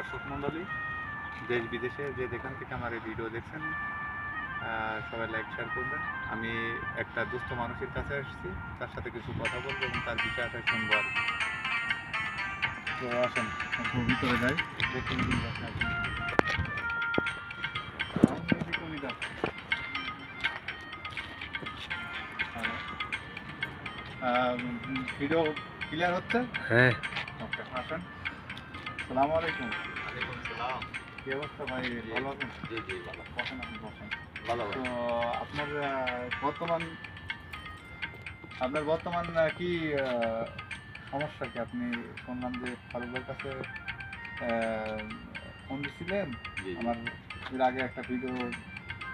দর্শক মণ্ডলী, দেশ বিদেশে যে যেখান থেকে আমার এই ভিডিও দেখছেন, সবাই লাইক শেয়ার করবেন। আমি একটা দুস্থ মানুষের কাছে এসেছি, তার সাথে কিছু কথা বলবো এবং তার বিষয়টা শুনবো আর কি। তো আসেন ভিতরে যাই, দেখুন ভিডিও ক্লিয়ার হচ্ছে? হ্যাঁ। ওকে, আসেন। আসসালামু আলাইকুম। ওয়ালাইকুম সালাম। কি অবস্থা ভাই, ভালো আছেন? জি জি ভালো। বসেন, আপনি বসেন। ভালো তো ভাই। আপনার বর্তমান কি সমস্যা কি? আপনি শুনলাম যে ফারুক ভাইয়ের কাছে ফোন দিছিলেন। জি জি আমার এর আগে একটা ভিডিও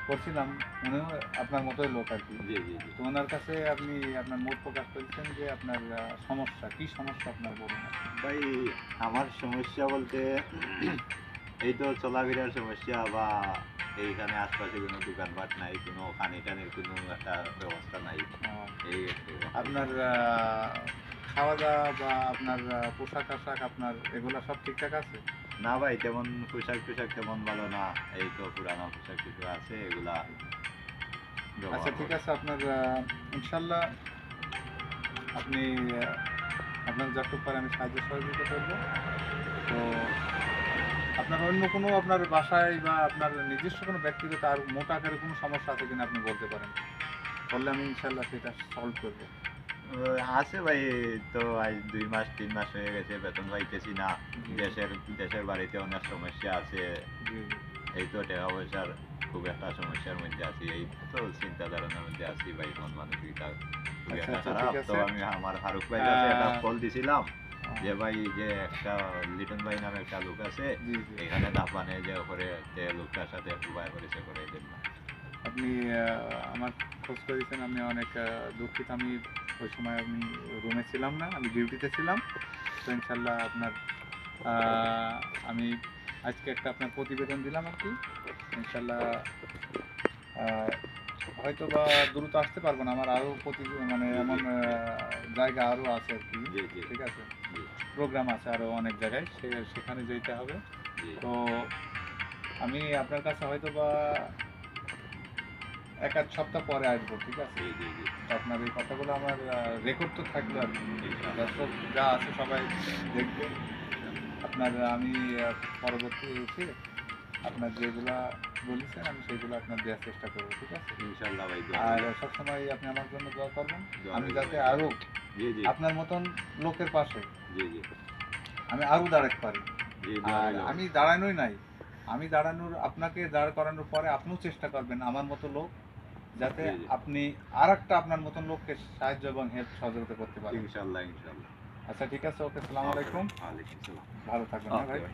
করছিলাম, উনিও আপনার মতোই লোক আর কি। জি জি জি। তো ওনার কাছে আপনি আপনার মত প্রকাশ করেছেন যে আপনার সমস্যা কি, সমস্যা আপনার বলুন। ভাই আমার সমস্যা বলতে এই তো চলাফেরার সমস্যা, বা এইখানে আশপাশে কোনো দোকানপাট নাই, কোনো পানি টানির কোনো একটা ব্যবস্থা নাই। এই একটু আপনার খাওয়া দাওয়া বা আপনার পোশাক আশাক আপনার এগুলা সব ঠিকঠাক আছে? না ভাই, তেমন পোশাক টোশাক তেমন ভালো না। এই তো পুরানো পোশাক কিছু আছে, এগুলা আচ্ছা, ব্যবহার ঠিক করি। আছে। আপনার ইনশাল্লাহ আপনি আপনার যতটুকু পারে আমি সাহায্য সহযোগিতা করবো। তো আপনার অন্য কোনো আপনার বাসায় বা আপনার নিজস্ব কোনো ব্যক্তিগত আর মোটা আকারে কোনো সমস্যা আছে কিনা আপনি বলতে পারেন, বললে আমি ইনশাল্লাহ সেটা সলভ করবো। আছে ভাই, তো আজ 2 মাস 3 মাস হয়ে গেছে, বেতন পাইতেছি না। জি। দেশের বাড়িতে অনেক সমস্যা আছে। জি জি। এই তো টাকা পয়সার খুব একটা সমস্যার মধ্যে আছি। এই তো চিন্তাধারণার মধ্যে আছি ভাই, মন মানসিকতা খুবই আচ্ছা একটা আচ্ছা, ঠিক খারাপ। তো আছে। আমি আমার ফারুক ভাই কাছে একটা কল দিছিলাম যে আহ, ভাই, যে একটা লিটন ভাই নামে একটা লোক আছে জি জি। এখানে নাপানে, যে ওপরে যে লোকটার সাথে একটু ভাই পরিচয় করে দেন না। আপনি আমার খোঁজ করেছেন, আমি অনেক দুঃখিত। আমি ওই সময় আমি রুমে ছিলাম না, আমি ডিউটিতে ছিলাম। তো ইনশাল্লাহ আপনার আহ, আমি আজকে একটা আপনার প্রতিবেদন দিলাম আর কি। ইনশাল্লাহ আহ, হয়তো বা দ্রুত আসতে পারবো না, আমার আরও মানে জি জি এমন জায়গা আরও আছে আর কি। জি জি ঠিক আছে, জি প্রোগ্রাম আছে আরও অনেক জায়গায়, সেখানে যেতে হবে। জি তো আমি আপনার কাছে হয়তো বা 1-8 সপ্তাহ পরে আসবো, ঠিক আছে? জি জি জি তো আপনার এই কথাগুলো আমার রেকর্ড তো থাকলো আর কি, ইনশাআল্লাহ দর্শক যা আছে সবাই দেখবে। ইনশাআল্লাহ আপনার আমি পরবর্তী এসে আপনার যেগুলা বলেছেন আমি সেইগুলো আপনার দেওয়ার চেষ্টা করবো, ঠিক আছে? ইনশাআল্লাহ ভাই, দোয়া আর রইল। সবসময় আপনি আমার জন্য দোয়া করবেন, দোয়া আমি রইল যাতে ভাই। আরও জি জি আপনার মতন লোকের পাশে জি জি আমি আরও দাঁড়াতে পারি। জি, দোয়া আর রইল ভাই। আমি দাঁড়ানোই নাই, আমি দাঁড়ানোর, আপনাকে দাঁড় করানোর পরে আপনিও চেষ্টা করবেন আমার মতো লোক, যাতে জি জি আপনি আর একটা আপনার মতন লোককে সাহায্য এবং হেল্প সহযোগিতা করতে পারেন। ইনশাআল্লাহ ইনশাআল্লাহ। আচ্ছা, ঠিক আছে। ওকে, সালাম ওকে ভাই, আলাইকুম। ওয়ালাইকুম সালাম। ভালো থাকবেন, হ্যাঁ ওকে ভাই। ভাই।